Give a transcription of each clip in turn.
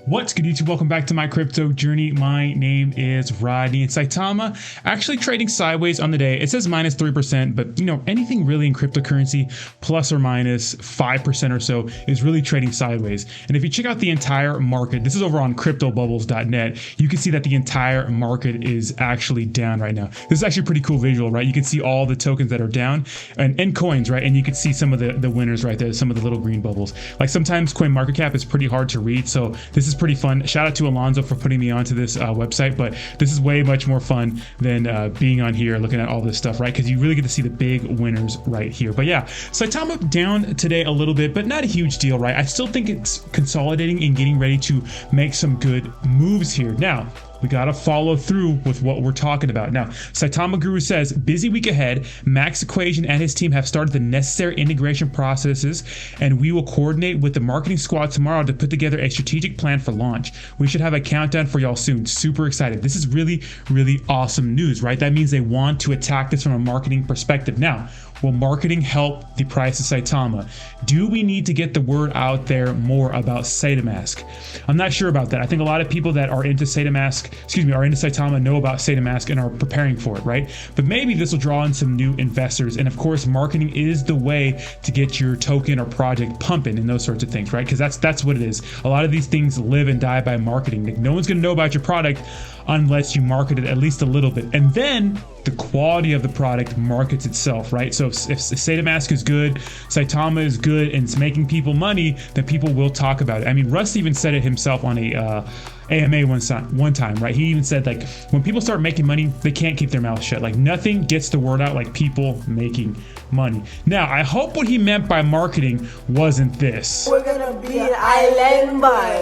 What's good, YouTube? Welcome back to my crypto journey. My name is Rodney, and Saitama actually trading sideways on the day. It says minus 3%, but anything really in cryptocurrency plus or minus 5% or so is really trading sideways. And if you check out the entire market, this is over on cryptobubbles.net, you can see that the entire market is actually down right now. This is actually a pretty cool visual, right? You can see all the tokens that are down and coins, right? And you can see some of the winners right there, some of the little green bubbles. Like sometimes CoinMarketCap is pretty hard to read, so this is pretty fun. Shout out to Alonzo for putting me onto this website, but this is way much more fun than being on here looking at all this stuff, right? Because you really get to see the big winners right here. But yeah, Saitama down today a little bit, but not a huge deal, right? I still think it's consolidating and getting ready to make some good moves here. Now, we got to follow through with what we're talking about. Now, Saitama Guru says, busy week ahead. Max Equation and his team have started the necessary integration processes, and we will coordinate with the marketing squad tomorrow to put together a strategic plan for launch. We should have a countdown for y'all soon. Super excited. This is really, really awesome news, right? That means they want to attack this from a marketing perspective. Now, will marketing help the price of Saitama? Do we need to get the word out there more about Saitamask? I'm not sure about that. I think a lot of people that are into are into Saitama know about Saitamask and are preparing for it, right? But maybe this will draw in some new investors. And of course, marketing is the way to get your token or project pumping and those sorts of things, right? Because that's what it is. A lot of these things live and die by marketing. Like, no one's going to know about your product unless you market it at least a little bit. And then the quality of the product markets itself, right? So if Saitamask is good, Saitama is good, and it's making people money, then people will talk about it. I mean, Russ even said it himself on a AMA one time, right? He even said, like, when people start making money, they can't keep their mouth shut. Like, nothing gets the word out like people making money. Now, I hope what he meant by marketing wasn't this. We're gonna be an island by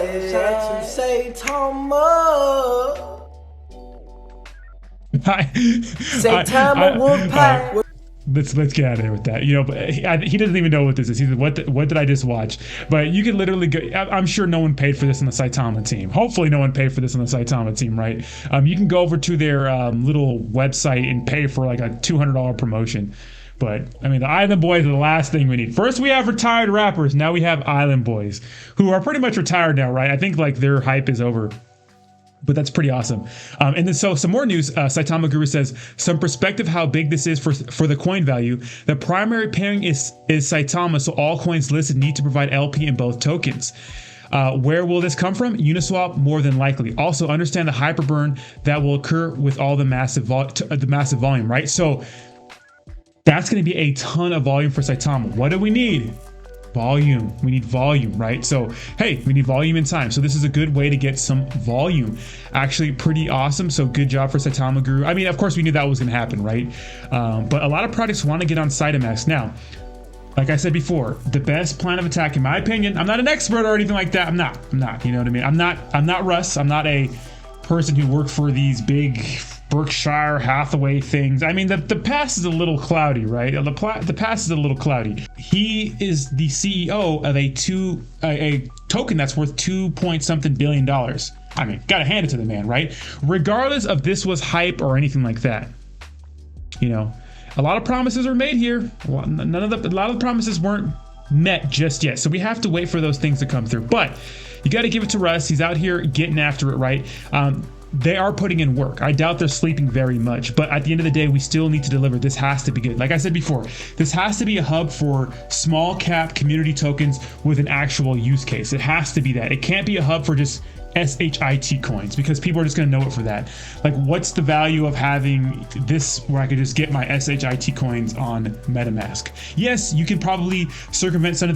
Saitama. Saitama Wolfpack. Let's get out of here with that. But he doesn't even know what this is. He said, what did I just watch? But you can literally go. I'm sure no one paid for this on the Saitama team. Hopefully no one paid for this on the Saitama team, right? You can go over to their little website and pay for like a $200 promotion. But I mean, the Island Boys are the last thing we need. First we have retired rappers. Now we have Island Boys, who are pretty much retired now, right? I think like their hype is over. But that's pretty awesome. And then so some more news. Saitama Guru says, some perspective how big this is for the coin value. The primary pairing is Saitama, so all coins listed need to provide LP in both tokens. Where will this come from? Uniswap, more than likely. Also, understand the hyperburn that will occur with all the massive volume, right? So that's going to be a ton of volume for Saitama. What do we need? Volume. We need volume, right? So, hey, we need volume in time. So this is a good way to get some volume. Actually, pretty awesome. So good job for Saitama Guru. I mean, of course, we knew that was going to happen, right? But a lot of projects want to get on Saitamask. Now, like I said before, the best plan of attack, in my opinion, I'm not an expert or anything like that. I'm not, you know what I mean? I'm not Russ. I'm not a person who worked for these big Berkshire Hathaway things. I mean, the past is a little cloudy, right? The past is a little cloudy. He is the CEO of a token that's worth $2 billion. I mean, gotta hand it to the man, right? Regardless of this was hype or anything like that. A lot of promises are made here. A lot of the promises weren't met just yet. So we have to wait for those things to come through. But you got to give it to Russ. He's out here getting after it, right? They are putting in work. I doubt they're sleeping very much, but at the end of the day, we still need to deliver. This has to be good. Like I said before, this has to be a hub for small cap community tokens with an actual use case. It has to be that. It can't be a hub for just SHIT coins, because people are just going to know it for that. Like, what's the value of having this where I could just get my SHIT coins on MetaMask? Yes, you can probably circumvent some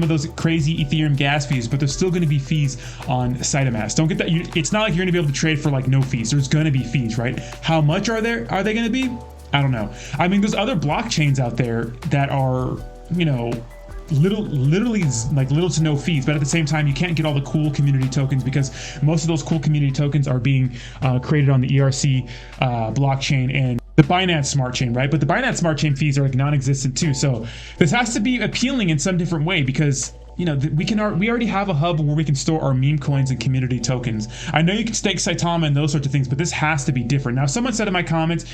of those crazy Ethereum gas fees, but there's still going to be fees on Saitamask. Don't get that. It's not like you're going to be able to trade for like no fees. There's going to be fees, right? How much are they going to be? I don't know. I mean, there's other blockchains out there that are, literally like little to no fees, but at the same time, you can't get all the cool community tokens because most of those cool community tokens are being created on the ERC blockchain and the Binance Smart Chain, right? But the Binance Smart Chain fees are like non-existent too. So this has to be appealing in some different way because we already have a hub where we can store our meme coins and community tokens. I know you can stake Saitama and those sorts of things, but this has to be different. Now, someone said in my comments,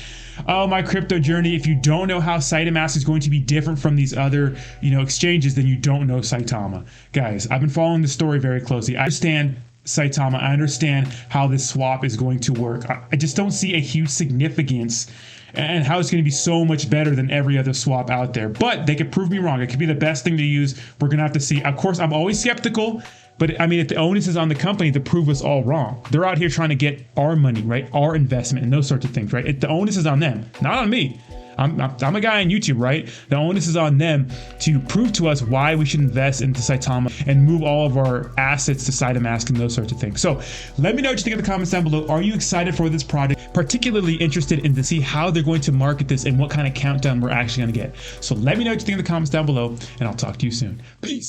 oh, my crypto journey, if you don't know how Saitamask is going to be different from these other, exchanges, then you don't know Saitama. Guys, I've been following the story very closely. I understand Saitama. I understand how this swap is going to work. I just don't see a huge significance and how it's going to be so much better than every other swap out there. But they could prove me wrong. It could be the best thing to use. We're going to have to see. Of course, I'm always skeptical. But I mean, if the onus is on the company to prove us all wrong, they're out here trying to get our money, right? Our investment and those sorts of things, right? The onus is on them, not on me. I'm a guy on YouTube, right? The onus is on them to prove to us why we should invest into Saitama and move all of our assets to Saitamask and those sorts of things. So let me know what you think in the comments down below. Are you excited for this project? Particularly interested in to see how they're going to market this and what kind of countdown we're actually going to get. So let me know what you think in the comments down below, and I'll talk to you soon. Peace.